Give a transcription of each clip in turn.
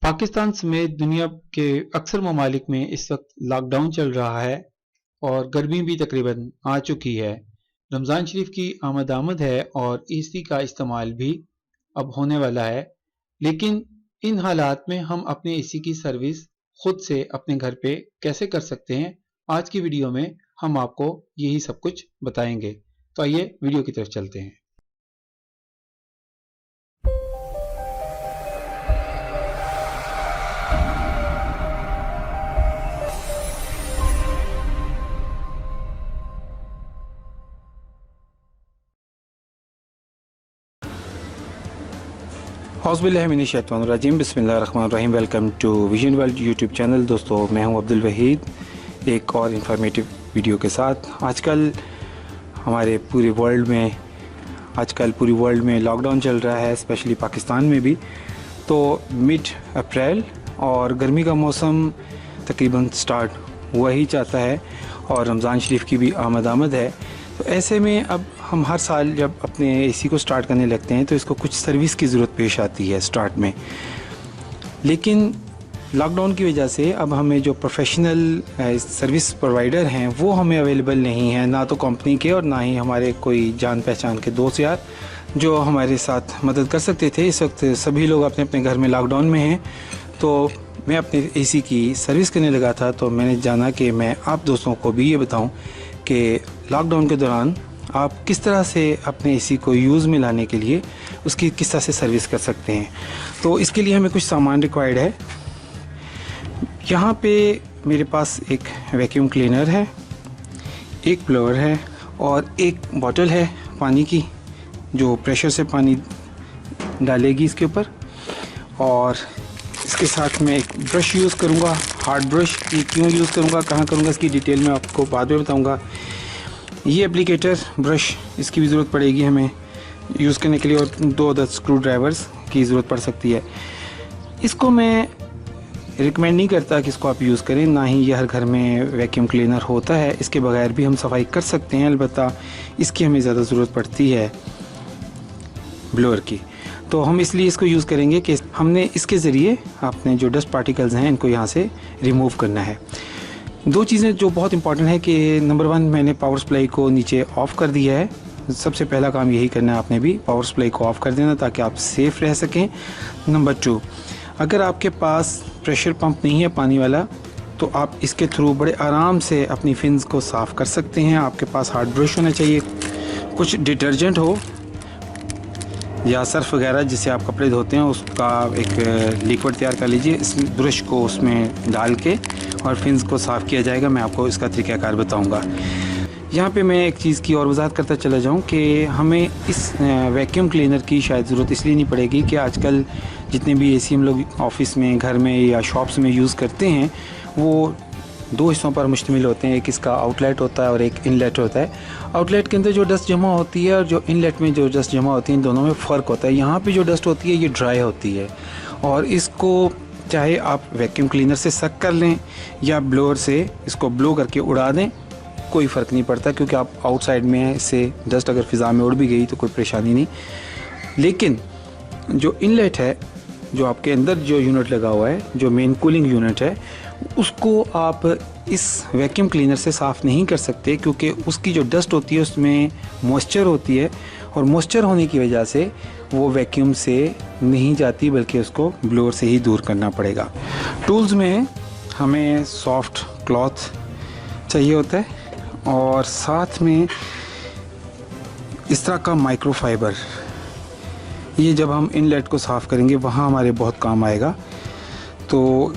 पाकिस्तान समेत दुनिया के अक्सर ममालिक में इस वक्त लॉकडाउन चल रहा है और गर्मी भी तकरीबन आ चुकी है। रमज़ान शरीफ की आमद है और एसी का इस्तेमाल भी अब होने वाला है। लेकिन इन हालात में हम अपने एसी की सर्विस खुद से अपने घर पे कैसे कर सकते हैं, आज की वीडियो में हम आपको यही सब कुछ बताएंगे। तो आइए वीडियो की तरफ चलते हैं। औज़ुबिल्लाहिमिनश्शैतानिर्रजीम बिस्मिल्लाहिर्रहमानिर्रहीम। Welcome to vision world YouTube channel. दोस्तों, मैं हूं अब्दुल वहीद एक और इन्फॉर्मेटिव वीडियो के साथ। आजकल पूरी वर्ल्ड में लॉकडाउन चल रहा है, स्पेशली पाकिस्तान में भी। तो मिड अप्रैल और गर्मी का मौसम तकरीबन स्टार्ट हुआ ही चाहता है और रमज़ान शरीफ की भी आमद है। तो ऐसे में अब हम हर साल जब अपने एसी को स्टार्ट करने लगते हैं तो इसको कुछ सर्विस की ज़रूरत पेश आती है स्टार्ट में। लेकिन लॉकडाउन की वजह से अब हमें जो प्रोफेशनल सर्विस प्रोवाइडर हैं वो हमें अवेलेबल नहीं है, ना तो कंपनी के और ना ही हमारे कोई जान पहचान के दोस्त यार जो हमारे साथ मदद कर सकते थे। इस वक्त सभी लोग अपने अपने घर में लॉकडाउन में हैं। तो मैं अपने एसी की सर्विस करने लगा था, तो मैंने जाना कि मैं आप दोस्तों को भी ये बताऊं कि लॉकडाउन के दौरान आप किस तरह से अपने एसी को यूज़ में लाने के लिए उसकी किस तरह से सर्विस कर सकते हैं। तो इसके लिए हमें कुछ सामान रिक्वायर्ड है। यहाँ पे मेरे पास एक वैक्यूम क्लीनर है, एक ब्लोअर है और एक बॉटल है पानी की जो प्रेशर से पानी डालेगी इसके ऊपर। और इसके साथ मैं एक ब्रश यूज़ करूँगा, हार्ड ब्रश। ये क्यों यूज़ करूँगा, कहाँ करूँगा, इसकी डिटेल मैं आपको बाद में बताऊँगा। ये एप्लीकेटर ब्रश, इसकी भी ज़रूरत पड़ेगी हमें यूज़ करने के लिए, और 2 अदर स्क्रू ड्राइवर्स की ज़रूरत पड़ सकती है। इसको मैं रिकमेंड नहीं करता कि इसको आप यूज़ करें, ना ही ये हर घर में वैक्यूम क्लीनर होता है। इसके बगैर भी हम सफाई कर सकते हैं, अलबत्ता इसकी हमें ज़्यादा ज़रूरत पड़ती है ब्लोअर की। तो हम इसलिए इसको यूज़ करेंगे कि हमने इसके ज़रिए अपने जो डस्ट पार्टिकल्स हैं इनको यहाँ से रिमूव करना है। 2 चीज़ें जो बहुत इंपॉर्टेंट है कि नंबर 1, मैंने पावर सप्लाई को नीचे ऑफ़ कर दिया है। सबसे पहला काम यही करना है, आपने भी पावर सप्लाई को ऑफ़ कर देना ताकि आप सेफ़ रह सकें। नंबर 2, अगर आपके पास प्रेशर पंप नहीं है पानी वाला, तो आप इसके थ्रू बड़े आराम से अपनी फिन्स को साफ़ कर सकते हैं। आपके पास हार्ड ब्रश होना चाहिए, कुछ डिटर्जेंट हो या सर्फ वगैरह जिससे आप कपड़े धोते हैं उसका एक लिक्विड तैयार कर लीजिए। इस ब्रश को उसमें डाल के और फिन्स को साफ़ किया जाएगा। मैं आपको इसका तरीक़ाकार बताऊंगा। यहाँ पे मैं एक चीज़ की और वजाहत करता चला जाऊँ कि हमें इस वैक्यूम क्लीनर की शायद ज़रूरत इसलिए नहीं पड़ेगी कि आजकल जितने भी एसी हम लोग ऑफिस में, घर में या शॉप्स में यूज़ करते हैं वो 2 हिस्सों पर मुश्तमिल होते हैं। एक इसका आउटलेट होता है और एक इनलेट होता है। आउटलेट के अंदर जो डस्ट जमा होती है और जो इनलेट में जो डस्ट जमा होती है, इन दोनों में फ़र्क होता है। यहाँ पे जो डस्ट होती है ये ड्राई होती है और इसको चाहे आप वैक्यूम क्लीनर से सक कर लें या ब्लोअर से इसको ब्लो करके उड़ा दें, कोई फ़र्क नहीं पड़ता, क्योंकि आप आउटसाइड में हैं। इससे डस्ट अगर फ़िज़ा में उड़ भी गई तो कोई परेशानी नहीं। लेकिन जो इनलेट है, जो आपके अंदर जो यूनिट लगा हुआ है, जो मेन कूलिंग यूनिट है, उसको आप इस वैक्यूम क्लीनर से साफ़ नहीं कर सकते, क्योंकि उसकी जो डस्ट होती है उसमें मॉइस्चर होती है और मॉइस्चर होने की वजह से वो वैक्यूम से नहीं जाती, बल्कि उसको ब्लोअर से ही दूर करना पड़ेगा। टूल्स में हमें सॉफ्ट क्लॉथ चाहिए होता है और साथ में इस तरह का माइक्रोफाइबर। ये जब हम इनलेट को साफ़ करेंगे वहाँ हमारे बहुत काम आएगा। तो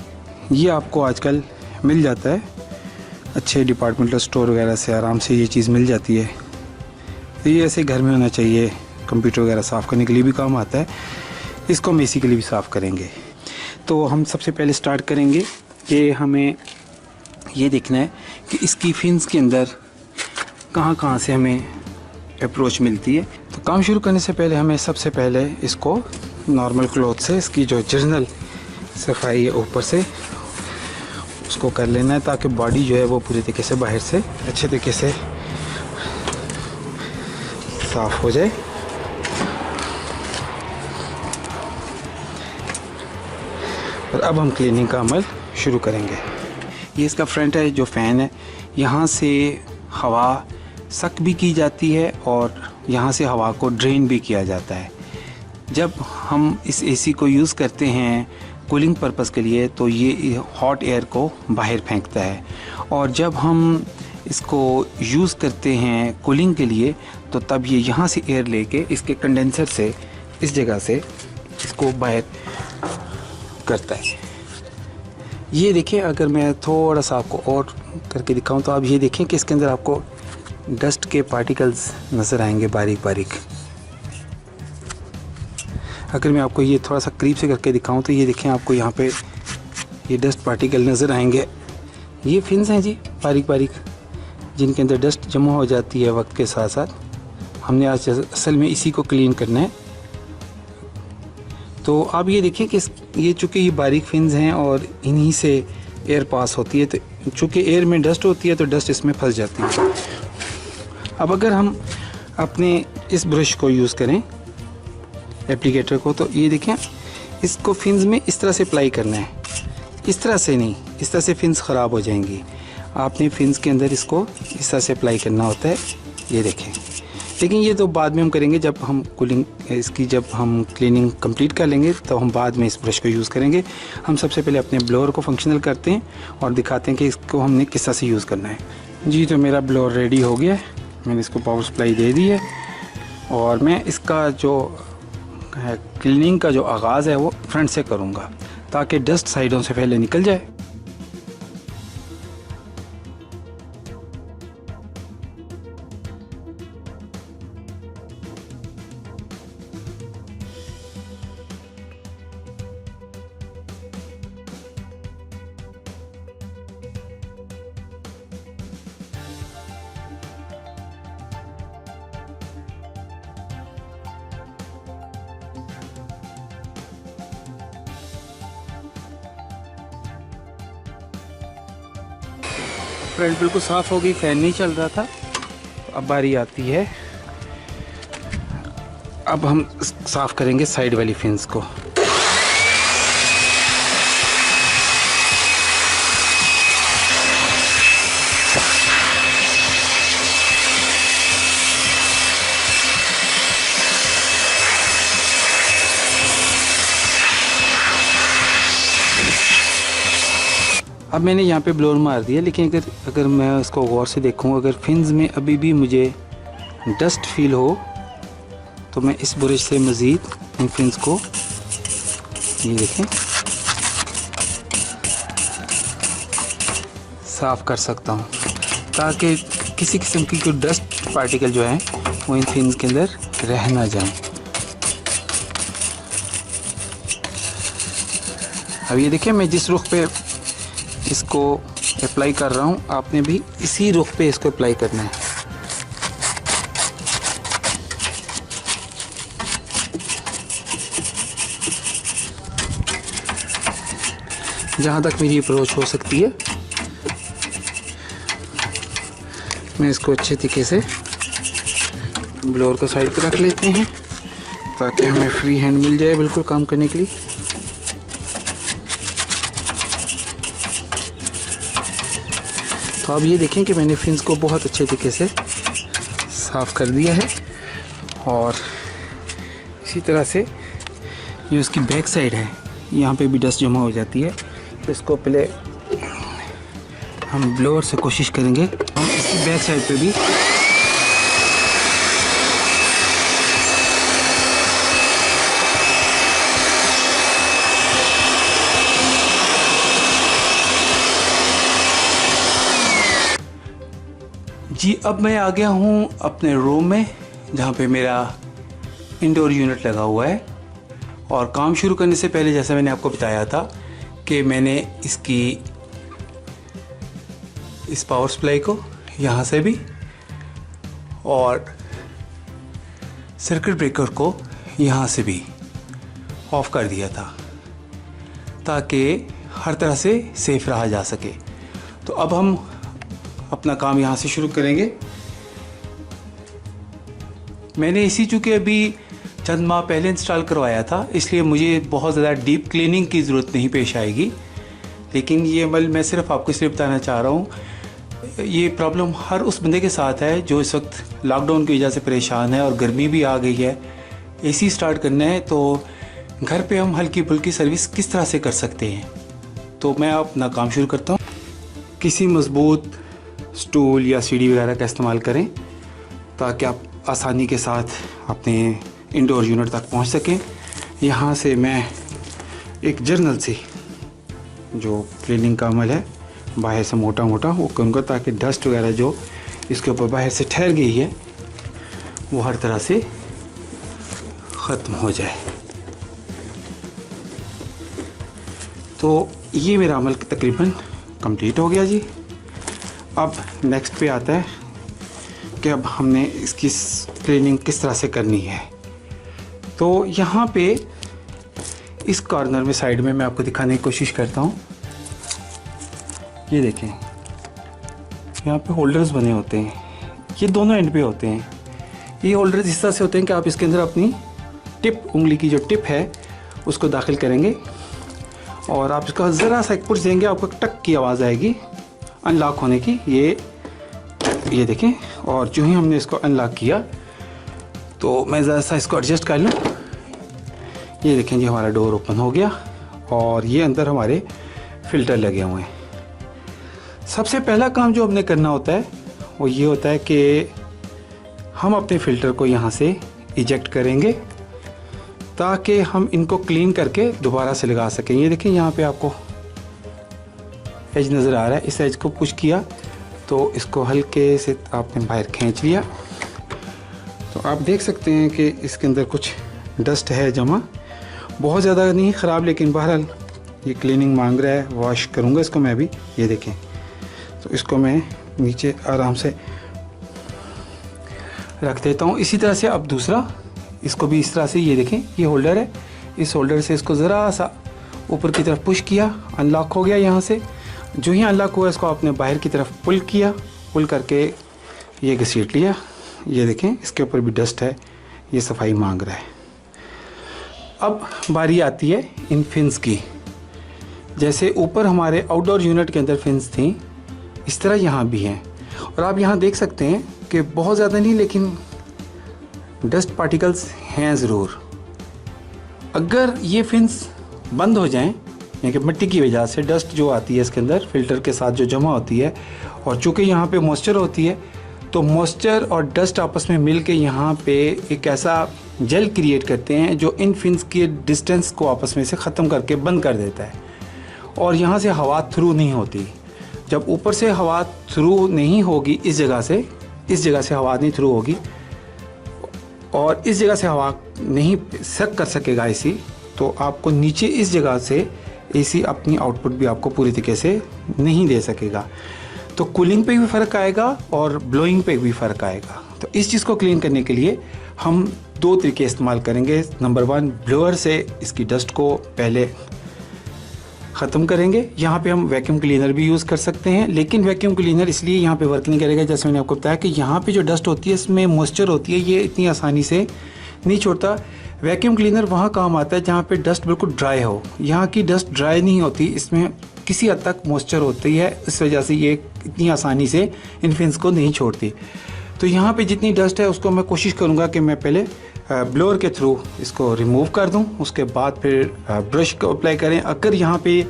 ये आपको आजकल मिल जाता है, अच्छे डिपार्टमेंटल स्टोर वगैरह से आराम से ये चीज़ मिल जाती है। तो ये ऐसे घर में होना चाहिए, कंप्यूटर वगैरह साफ़ करने के लिए भी काम आता है। इसको हम एसी के लिए भी साफ़ करेंगे। तो हम सबसे पहले स्टार्ट करेंगे कि हमें ये देखना है कि इसकी फिन्स के अंदर कहाँ कहाँ से हमें अप्रोच मिलती है। तो काम शुरू करने से पहले हमें सबसे पहले इसको नॉर्मल क्लॉथ से इसकी जो जर्नल सफाई है ऊपर से उसको कर लेना है, ताकि बॉडी जो है वो पूरी तरीके से बाहर से अच्छे तरीके से साफ़ हो जाए। और अब हम क्लीनिंग का अमल शुरू करेंगे। ये इसका फ्रंट है जो फ़ैन है, यहाँ से हवा सक भी की जाती है और यहाँ से हवा को ड्रेन भी किया जाता है। जब हम इस एसी को यूज़ करते हैं कूलिंग पर्पस के लिए तो ये हॉट एयर को बाहर फेंकता है, और जब हम इसको यूज़ करते हैं कूलिंग के लिए तो तब ये यहाँ से एयर लेके इसके कंडेंसर से इस जगह से इसको बाहर करता है। ये देखिए, अगर मैं थोड़ा सा आपको और करके दिखाऊं तो आप ये देखें कि इसके अंदर आपको डस्ट के पार्टिकल्स नज़र आएंगे बारीक बारीक। अगर मैं आपको ये थोड़ा सा करीब से करके दिखाऊं तो ये देखें, आपको यहाँ पे ये डस्ट पार्टिकल नज़र आएंगे। ये फिन्स हैं जी बारीक बारीक, जिनके अंदर डस्ट जमा हो जाती है वक्त के साथ साथ। हमने आज असल में इसी को क्लीन करना है। तो आप ये देखिए कि ये चूँकि ये बारीक फिन्स हैं और इन्हीं से एयर पास होती है, तो चूँकि एयर में डस्ट होती है तो डस्ट इसमें फंस जाती है। अब अगर हम अपने इस ब्रश को यूज़ करें, एप्लीकेटर को, तो ये देखें, इसको फिन्स में इस तरह से अप्लाई करना है, इस तरह से नहीं, इस तरह से फिन्स ख़राब हो जाएंगी। आपने फिन्स के अंदर इसको इस तरह से अप्लाई करना होता है, ये देखें। लेकिन ये तो बाद में हम करेंगे, जब हम कूलिंग इसकी जब हम क्लीनिंग कंप्लीट कर लेंगे तो हम बाद में इस ब्रश को यूज़ करेंगे। हम सबसे पहले अपने ब्लोअर को फंक्शनल करते हैं और दिखाते हैं कि इसको हमने किस तरह से यूज़ करना है। जी, तो मेरा ब्लोअर रेडी हो गया है, मैंने इसको पावर सप्लाई दे दी है और मैं इसका जो क्लीनिंग का जो आगाज़ है वो फ्रंट से करूँगा ताकि डस्ट साइडों से पहले निकल जाए। फ्रंट बिल्कुल साफ़ हो गई, फ़ैन नहीं चल रहा था। अब बारी आती है, अब हम साफ़ करेंगे साइड वाली फिन्स को। अब मैंने यहाँ पे ब्लोअर मार दिया, लेकिन अगर मैं इसको गौर से देखूँ, अगर फिन्स में अभी भी मुझे डस्ट फील हो तो मैं इस ब्रश से मज़ीद इन फिन्स को, ये देखें, साफ़ कर सकता हूँ ताकि किसी किस्म की कोई डस्ट पार्टिकल जो है वो इन फिन्स के अंदर रह ना जाए। अब ये देखें, मैं जिस रुख पे इसको अप्लाई कर रहा हूँ, आपने भी इसी रुख पे इसको अप्लाई करना है। जहाँ तक मेरी अप्रोच हो सकती है मैं इसको अच्छे तरीके से ब्लोअर को साइड पर रख लेते हैं ताकि हमें फ्री हैंड मिल जाए बिल्कुल काम करने के लिए। तो आप ये देखें कि मैंने फिन्स को बहुत अच्छे तरीके से साफ़ कर दिया है और इसी तरह से ये उसकी बैक साइड है, यहाँ पे भी डस्ट जमा हो जाती है। तो इसको पहले हम ब्लोअर से कोशिश करेंगे हम इसकी बैक साइड पे भी जी। अब मैं आ गया हूँ अपने रूम में जहाँ पे मेरा इंडोर यूनिट लगा हुआ है, और काम शुरू करने से पहले जैसा मैंने आपको बताया था कि मैंने इस पावर सप्लाई को यहाँ से भी और सर्किट ब्रेकर को यहाँ से भी ऑफ़ कर दिया था ताकि हर तरह से सेफ रहा जा सके। तो अब हम अपना काम यहाँ से शुरू करेंगे। मैंने इसी चूँकि अभी चंद माह पहले इंस्टॉल करवाया था, इसलिए मुझे बहुत ज़्यादा डीप क्लीनिंग की ज़रूरत नहीं पेश आएगी। लेकिन ये अमल मैं सिर्फ आपको इसलिए बताना चाह रहा हूँ, ये प्रॉब्लम हर उस बंदे के साथ है जो इस वक्त लॉकडाउन की वजह से परेशान है और गर्मी भी आ गई है। एसी स्टार्ट करना है तो घर पे हम हल्की फुल्की सर्विस किस तरह से कर सकते हैं। तो मैं अपना काम शुरू करता हूँ। किसी मजबूत स्टूल या सीढ़ी वगैरह का इस्तेमाल करें ताकि आप आसानी के साथ अपने इंडोर यूनिट तक पहुँच सकें। यहाँ से मैं एक जर्नल से जो क्लीनिंग का अमल है बाहर से मोटा मोटा वो करूँगा ताकि डस्ट वगैरह जो इसके ऊपर बाहर से ठहर गई है वो हर तरह से ख़त्म हो जाए। तो ये मेरा अमल तकरीबन कंप्लीट हो गया जी। अब नेक्स्ट पे आता है कि अब हमने इसकी क्लीनिंग किस तरह से करनी है। तो यहाँ पे इस कॉर्नर में साइड में मैं आपको दिखाने की कोशिश करता हूँ। ये देखें, यहाँ पे होल्डर्स बने होते हैं, ये दोनों एंड पे होते हैं। ये होल्डर्स इस तरह से होते हैं कि आप इसके अंदर अपनी टिप, उंगली की जो टिप है उसको दाखिल करेंगे और आप इसका ज़रा सा एक पुश देंगे, आपको टक की आवाज़ आएगी अनलॉक होने की। ये देखें, और जो ही हमने इसको अनलॉक किया तो मैं ज़रा सा इसको एडजस्ट कर लूँ। ये देखें जी, हमारा डोर ओपन हो गया और ये अंदर हमारे फ़िल्टर लगे हुए हैं। सबसे पहला काम जो हमने करना होता है वो ये होता है कि हम अपने फ़िल्टर को यहाँ से इजेक्ट करेंगे ताकि हम इनको क्लीन करके दोबारा से लगा सकें। ये देखें, यहाँ पे आपको एज नज़र आ रहा है। इस एज को पुश किया तो इसको हल्के से आपने बाहर खींच लिया तो आप देख सकते हैं कि इसके अंदर कुछ डस्ट है जमा, बहुत ज़्यादा नहीं ख़राब, लेकिन बहरहाल ये क्लीनिंग मांग रहा है। वॉश करूँगा इसको मैं भी। ये देखें, तो इसको मैं नीचे आराम से रख देता हूँ। इसी तरह से अब दूसरा, इसको भी इस तरह से, ये देखें ये होल्डर है, इस होल्डर से इसको ज़रा सा ऊपर की तरफ पुश किया, अनलॉक हो गया। यहाँ से जो ही अनलॉक हुआ इसको आपने बाहर की तरफ पुल किया, पुल करके ये घसीट लिया। ये देखें, इसके ऊपर भी डस्ट है, ये सफाई मांग रहा है। अब बारी आती है इन फिन्स की। जैसे ऊपर हमारे आउटडोर यूनिट के अंदर फिन्स थी, इस तरह यहाँ भी हैं। और आप यहाँ देख सकते हैं कि बहुत ज़्यादा नहीं, लेकिन डस्ट पार्टिकल्स हैं ज़रूर। अगर ये फिन्स बंद हो जाएं, यानी कि मिट्टी की वजह से डस्ट जो आती है इसके अंदर फ़िल्टर के साथ जो जमा होती है, और चूँकि यहाँ पे मॉइस्चर होती है तो मॉइस्चर और डस्ट आपस में मिल के यहाँ पे एक ऐसा जेल क्रिएट करते हैं जो इन फिन्स के डिस्टेंस को आपस में से ख़त्म करके बंद कर देता है और यहाँ से हवा थ्रू नहीं होती। जब ऊपर से हवा थ्रू नहीं होगी, इस जगह से हवा नहीं थ्रू होगी और इस जगह से हवा नहीं सक कर सकेगा एसी, तो आपको नीचे इस जगह से एसी अपनी आउटपुट भी आपको पूरी तरीके से नहीं दे सकेगा। तो कूलिंग पे भी फ़र्क आएगा और ब्लोइंग पे भी फ़र्क आएगा। तो इस चीज़ को क्लीन करने के लिए हम दो तरीके इस्तेमाल करेंगे। नंबर 1, ब्लोअर से इसकी डस्ट को पहले ख़त्म करेंगे। यहाँ पे हम वैक्यूम क्लीनर भी यूज़ कर सकते हैं, लेकिन वैक्यूम क्लीनर इसलिए यहाँ पे वर्क नहीं करेगा, जैसे मैंने आपको बताया कि यहाँ पे जो डस्ट होती है इसमें मॉइस्चर होती है, ये इतनी आसानी से नहीं छोड़ता। वैक्यूम क्लीनर वहाँ काम आता है जहाँ पे डस्ट बिल्कुल ड्राई हो। यहाँ की डस्ट ड्राई नहीं होती, इसमें किसी हद तक मॉइस्चर होती है, इस वजह से ये इतनी आसानी से इन फिन्स को नहीं छोड़ती। तो यहाँ पे जितनी डस्ट है उसको मैं कोशिश करूँगा कि मैं पहले ब्लोअर के थ्रू इसको रिमूव कर दूं, उसके बाद फिर ब्रश को अप्लाई करें। अगर यहाँ पे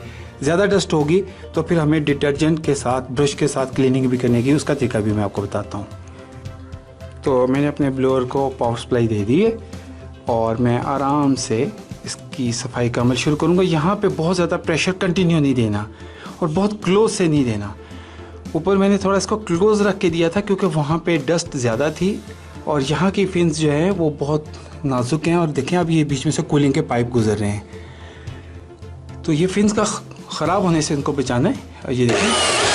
ज़्यादा डस्ट होगी तो फिर हमें डिटर्जेंट के साथ, ब्रश के साथ क्लीनिंग भी करने की, उसका तरीका भी मैं आपको बताता हूँ। तो मैंने अपने ब्लोअर को पावर सप्लाई दे दी है और मैं आराम से इसकी सफाई का अमल शुरू करूँगा। यहाँ पे बहुत ज़्यादा प्रेशर कंटिन्यू नहीं देना और बहुत क्लोज से नहीं देना। ऊपर मैंने थोड़ा इसको क्लोज रख के दिया था क्योंकि वहाँ पे डस्ट ज़्यादा थी और यहाँ की फिन्स जो है वो बहुत नाजुक हैं। और देखें, अब ये बीच में से कूलिंग के पाइप गुजर रहे हैं, तो ये फिन्स का ख़राब होने से इनको बचाना है। ये देखें,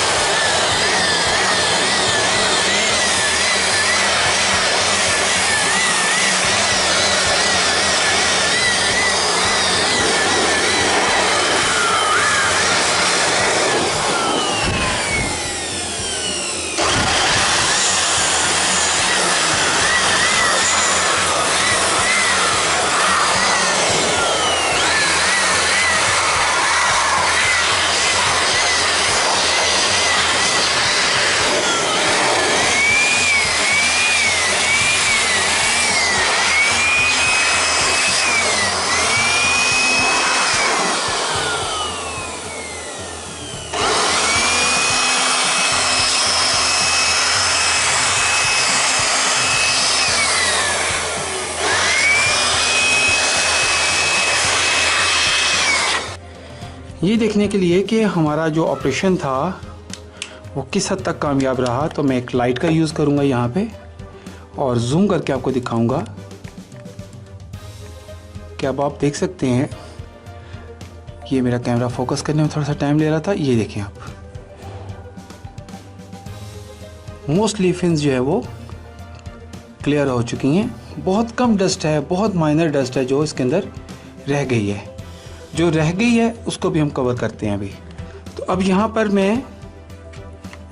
ये देखने के लिए कि हमारा जो ऑपरेशन था वो किस हद तक कामयाब रहा, तो मैं एक लाइट का यूज़ करूँगा यहाँ पे और जूम करके आपको दिखाऊंगा कि अब आप देख सकते हैं। ये मेरा कैमरा फोकस करने में थोड़ा सा टाइम ले रहा था। ये देखें आप, मोस्टली फिन्स जो है वो क्लियर हो चुकी हैं। बहुत कम डस्ट है, बहुत माइनर डस्ट है जो इसके अंदर रह गई है। जो रह गई है उसको भी हम कवर करते हैं अभी। तो अब यहाँ पर मैं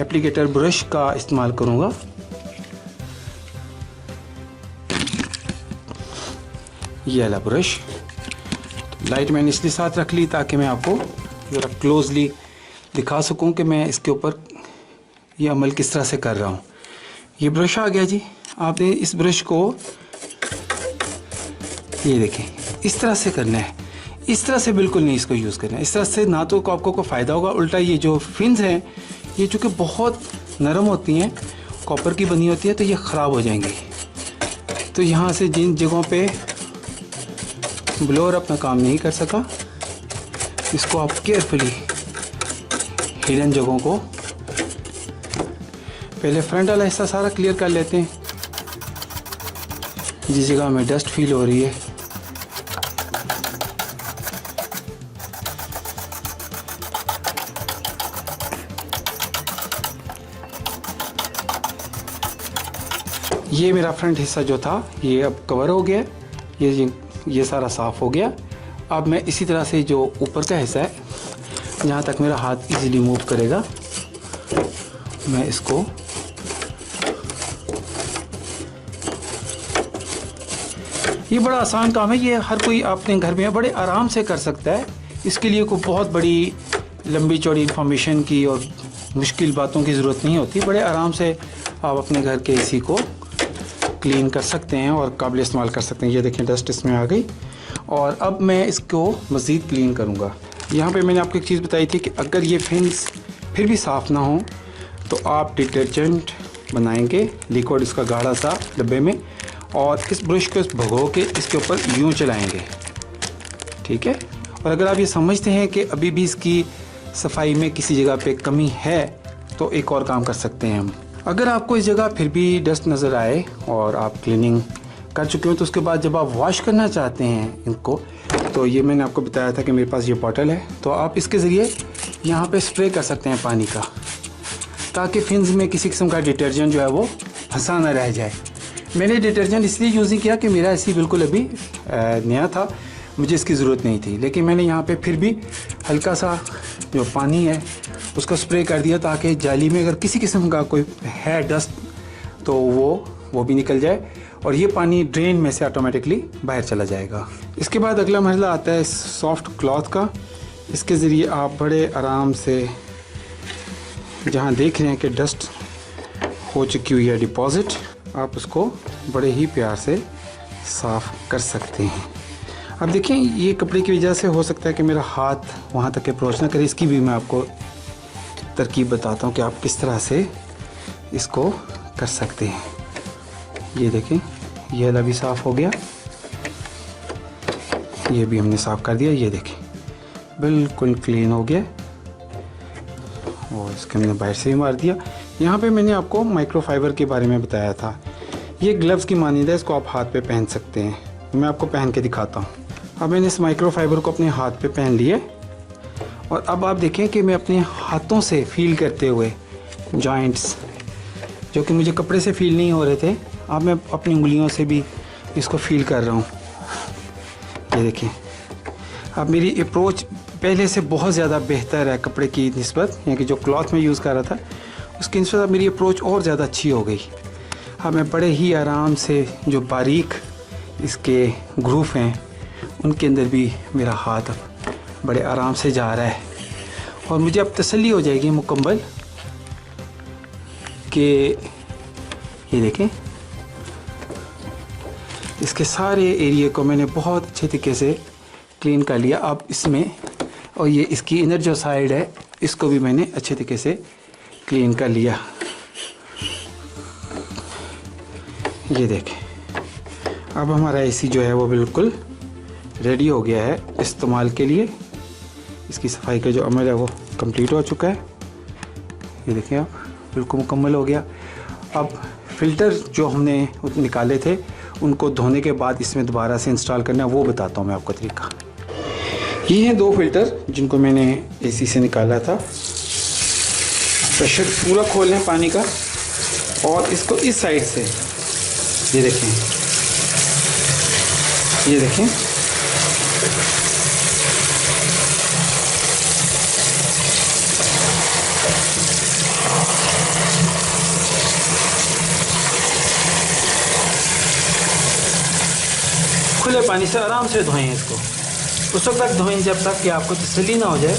एप्लीकेटर ब्रश का इस्तेमाल करूँगा। ये वाला ब्रश, तो लाइट मैंने इसलिए साथ रख ली ताकि मैं आपको ज़रा क्लोजली दिखा सकूं कि मैं इसके ऊपर ये अमल किस तरह से कर रहा हूँ। ये ब्रश आ गया जी। आपने इस ब्रश को ये देखें इस तरह से करना है, इस तरह से बिल्कुल नहीं इसको यूज़ करना है। इस तरह से ना तो आपको कोई फ़ायदा होगा, उल्टा ये जो फिन्स हैं ये चूँकि बहुत नरम होती हैं, कॉपर की बनी होती है, तो ये ख़राब हो जाएंगी। तो यहाँ से जिन जगहों पे ब्लोअर अपना काम नहीं कर सका, इसको आप केयरफुली हिडन जगहों को पहले फ्रंट वाला हिस्सा सारा क्लियर कर लेते हैं। जिस जगह में डस्ट फील हो रही है ये मेरा फ्रंट हिस्सा जो था ये अब कवर हो गया। ये सारा साफ़ हो गया। अब मैं इसी तरह से जो ऊपर का हिस्सा है जहाँ तक मेरा हाथ इजीली मूव करेगा, मैं इसको ये बड़ा आसान काम है। ये हर कोई अपने घर में बड़े आराम से कर सकता है। इसके लिए कोई बहुत बड़ी लंबी चौड़ी इंफॉर्मेशन की और मुश्किल बातों की ज़रूरत नहीं होती। बड़े आराम से आप अपने घर के एसी को क्लीन कर सकते हैं और काबिल इस्तेमाल कर सकते हैं। ये देखें डस्ट इसमें आ गई और अब मैं इसको मज़ीद क्लीन करूँगा। यहाँ पे मैंने आपको एक चीज़ बताई थी कि अगर ये फिन्स फिर भी साफ़ ना हो तो आप डिटर्जेंट बनाएंगे, लिक्विड इसका गाढ़ा सा डब्बे में, और इस ब्रश को भगो के इसके ऊपर यूँ चलाएँगे, ठीक है। और अगर आप ये समझते हैं कि अभी भी इसकी सफाई में किसी जगह पे कमी है तो एक और काम कर सकते हैं हम। अगर आपको इस जगह फिर भी डस्ट नज़र आए और आप क्लीनिंग कर चुके हो तो उसके बाद जब आप वॉश करना चाहते हैं इनको, तो ये मैंने आपको बताया था कि मेरे पास ये बॉटल है, तो आप इसके ज़रिए यहाँ पे स्प्रे कर सकते हैं पानी का, ताकि फिन्स में किसी किस्म का डिटर्जेंट जो है वो फंसा ना रह जाए। मैंने डिटर्जेंट इसलिए यूज़ नहीं किया कि मेरा ऐसी बिल्कुल अभी नया था, मुझे इसकी ज़रूरत नहीं थी, लेकिन मैंने यहाँ पे फिर भी हल्का सा जो पानी है उसको स्प्रे कर दिया ताकि जाली में अगर किसी किस्म का कोई है डस्ट तो वो भी निकल जाए और ये पानी ड्रेन में से ऑटोमेटिकली बाहर चला जाएगा। इसके बाद अगला मरहला आता है सॉफ्ट क्लॉथ का। इसके ज़रिए आप बड़े आराम से जहाँ देख रहे हैं कि डस्ट हो चुकी हुई है डिपॉज़िट, आप उसको बड़े ही प्यार से साफ़ कर सकते हैं। अब देखें ये कपड़े की वजह से हो सकता है कि मेरा हाथ वहाँ तक अप्रोच ना करे, इसकी भी मैं आपको तरकीब बताता हूँ कि आप किस तरह से इसको कर सकते हैं। ये देखें ये वाला भी साफ़ हो गया, ये भी हमने साफ़ कर दिया। ये देखें बिल्कुल क्लीन हो गया और इसके हमने बाहर से भी मार दिया। यहाँ पे मैंने आपको माइक्रोफाइबर के बारे में बताया था। ये ग्लव्स की मानिंदा है, इसको आप हाथ पे पहन सकते हैं। मैं आपको पहन के दिखाता हूँ। अब मैंने इस माइक्रोफाइबर को अपने हाथ पे पहन लिए और अब आप देखें कि मैं अपने हाथों से फील करते हुए जॉइंट्स जो कि मुझे कपड़े से फील नहीं हो रहे थे, अब मैं अपनी उंगलियों से भी इसको फील कर रहा हूँ। ये देखिए अब मेरी अप्रोच पहले से बहुत ज़्यादा बेहतर है कपड़े की निस्बत, यानी कि जो क्लॉथ में यूज़ कर रहा था उसकी निस्बत अब मेरी अप्रोच और ज़्यादा अच्छी हो गई। अब मैं बड़े ही आराम से जो बारीक इसके ग्रूव हैं उनके अंदर भी मेरा हाथ बड़े आराम से जा रहा है और मुझे अब तसल्ली हो जाएगी मुकम्मल कि ये देखें इसके सारे एरिया को मैंने बहुत अच्छे तरीके से क्लीन कर लिया। अब इसमें और ये इसकी इनर जो साइड है इसको भी मैंने अच्छे तरीके से क्लीन कर लिया। ये देखें अब हमारा एसी जो है वो बिल्कुल रेडी हो गया है इस्तेमाल के लिए। इसकी सफाई का जो अमल है वो कंप्लीट हो चुका है। ये देखें आप, बिल्कुल मुकम्मल हो गया। अब फ़िल्टर जो हमने निकाले थे उनको धोने के बाद इसमें दोबारा से इंस्टॉल करना है, वो बताता हूँ मैं आपको तरीका। ये हैं 2 फ़िल्टर जिनको मैंने एसी से निकाला था। प्रेशर पूरा खोल लें पानी का और इसको इस साइड से, ये देखें, ये देखें, खुले पानी से आराम से धोएं इसको। उस वक्त तक धोएं जब तक कि आपको तसल्ली ना हो जाए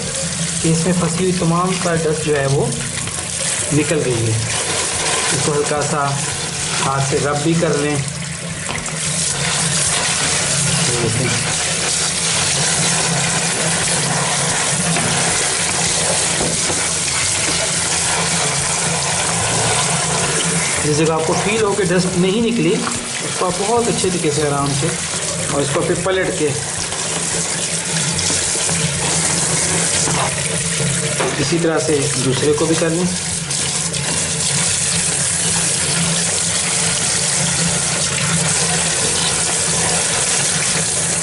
कि इसमें फंसी हुई तमाम का डस्ट जो है वो निकल गई है। इसको हल्का सा हाथ से रब भी कर लें। जिस जगह आपको फील हो कि डस्ट नहीं निकली उसको आप बहुत अच्छे तरीके से आराम से, और इसको फिर पलट के इसी तरह से दूसरे को भी कर लें।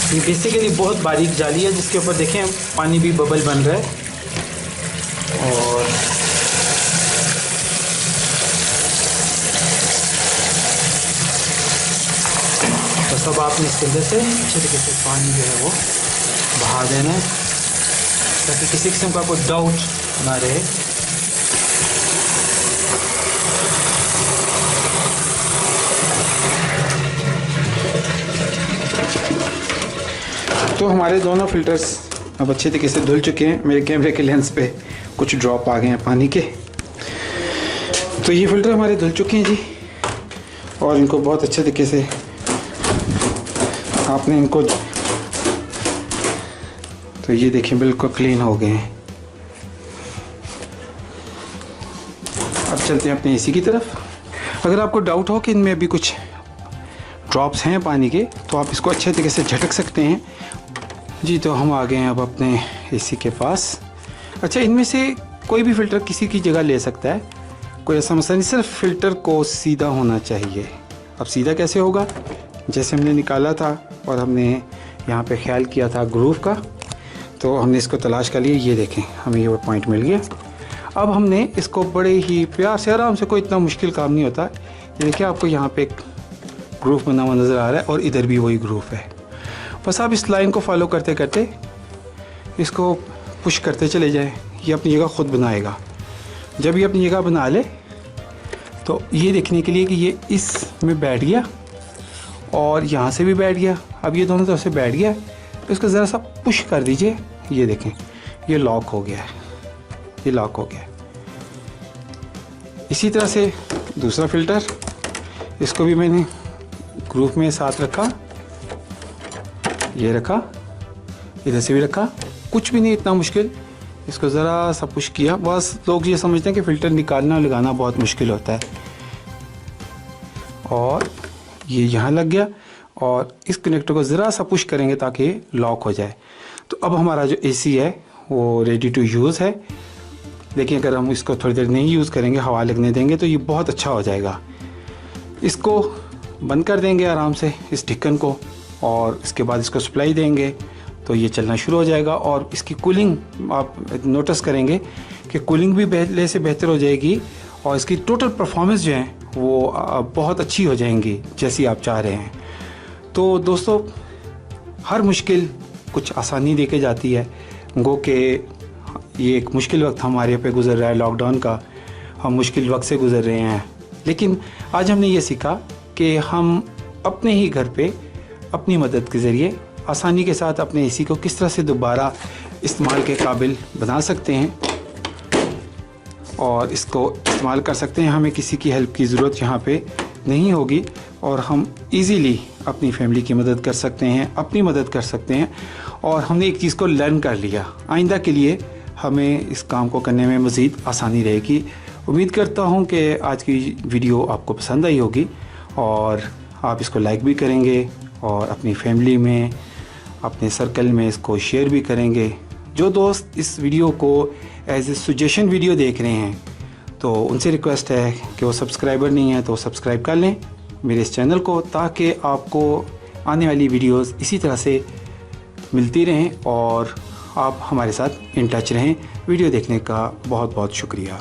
ये बेसिकली बहुत बारीक जाली है जिसके ऊपर देखें पानी भी बबल बन रहा है। और बस अब आपने इसके अंदर से अच्छे तरीके से पानी जो है वो बहा देना है ताकि किसी किस्म का कोई डाउट ना रहे। तो हमारे दोनों फ़िल्टर्स अब अच्छे तरीके से धुल चुके हैं। मेरे कैमरे के लेंस पे कुछ ड्रॉप आ गए हैं पानी के। तो ये फ़िल्टर हमारे धुल चुके हैं जी, और इनको बहुत अच्छे तरीके से आपने इनको, तो ये देखिए बिल्कुल क्लीन हो गए हैं। अब चलते हैं अपने एसी की तरफ। अगर आपको डाउट हो कि इनमें अभी कुछ ड्रॉप्स हैं पानी के तो आप इसको अच्छे तरीके से झटक सकते हैं जी। तो हम आ गए हैं अब अपने एसी के पास। अच्छा, इनमें से कोई भी फ़िल्टर किसी की जगह ले सकता है, कोई ऐसा मसला नहीं, सिर्फ फ़िल्टर को सीधा होना चाहिए। अब सीधा कैसे होगा? जैसे हमने निकाला था और हमने यहाँ पे ख्याल किया था ग्रूव का, तो हमने इसको तलाश कर लिया। ये देखें हमें ये पॉइंट मिल गया। अब हमने इसको बड़े ही प्यार से आराम से, कोई इतना मुश्किल काम नहीं होता। ये देखिए आपको यहाँ पे एक ग्रूव बना हुआ नज़र आ रहा है और इधर भी वही ग्रूव है। बस आप इस लाइन को फॉलो करते करते इसको पुश करते चले जाएं, ये अपनी जगह ख़ुद बनाएगा। जब ये अपनी जगह बना ले तो ये देखने के लिए कि ये इसमें बैठ गया और यहाँ से भी बैठ गया, अब ये दोनों तरफ से बैठ गया, तो इसको ज़रा सा पुश कर दीजिए। ये देखें ये लॉक हो गया है, ये लॉक हो गया है। इसी तरह से दूसरा फ़िल्टर, इसको भी मैंने ग्रुप में साथ रखा, ये रखा, इधर से भी रखा, कुछ भी नहीं इतना मुश्किल। इसको ज़रा सा पुश किया। बस लोग ये समझते हैं कि फ़िल्टर निकालना और लगाना बहुत मुश्किल होता है, और ये यहाँ लग गया और इस कनेक्टर को ज़रा सा पुश करेंगे ताकि ये लॉक हो जाए। तो अब हमारा जो एसी है वो रेडी टू यूज़ है। देखिए अगर हम इसको थोड़ी देर नहीं यूज़ करेंगे, हवा लगने देंगे, तो ये बहुत अच्छा हो जाएगा। इसको बंद कर देंगे आराम से इस ढक्कन को, और इसके बाद इसको सप्लाई देंगे तो ये चलना शुरू हो जाएगा। और इसकी कूलिंग आप नोटिस करेंगे कि कूलिंग भी पहले से बेहतर हो जाएगी और इसकी टोटल परफॉर्मेंस जो है वो बहुत अच्छी हो जाएंगी जैसी आप चाह रहे हैं। तो दोस्तों, हर मुश्किल कुछ आसानी दे के जाती है। गो के ये एक मुश्किल वक्त हमारे पे गुजर रहा है, लॉकडाउन का हम मुश्किल वक्त से गुजर रहे हैं, लेकिन आज हमने ये सीखा कि हम अपने ही घर पे अपनी मदद के ज़रिए आसानी के साथ अपने एसी को किस तरह से दोबारा इस्तेमाल के काबिल बना सकते हैं और इसको इस्तेमाल कर सकते हैं। हमें किसी की हेल्प की ज़रूरत यहाँ पे नहीं होगी और हम इजीली अपनी फैमिली की मदद कर सकते हैं, अपनी मदद कर सकते हैं। और हमने एक चीज़ को लर्न कर लिया, आइंदा के लिए हमें इस काम को करने में मज़ीद आसानी रहेगी। उम्मीद करता हूँ कि आज की वीडियो आपको पसंद आई होगी और आप इसको लाइक भी करेंगे और अपनी फैमिली में, अपने सर्कल में इसको शेयर भी करेंगे। जो दोस्त इस वीडियो को एज ए सजेशन वीडियो देख रहे हैं तो उनसे रिक्वेस्ट है कि वो सब्सक्राइबर नहीं है तो सब्सक्राइब कर लें मेरे इस चैनल को, ताकि आपको आने वाली वीडियोस इसी तरह से मिलती रहें और आप हमारे साथ इन टच रहें। वीडियो देखने का बहुत बहुत शुक्रिया।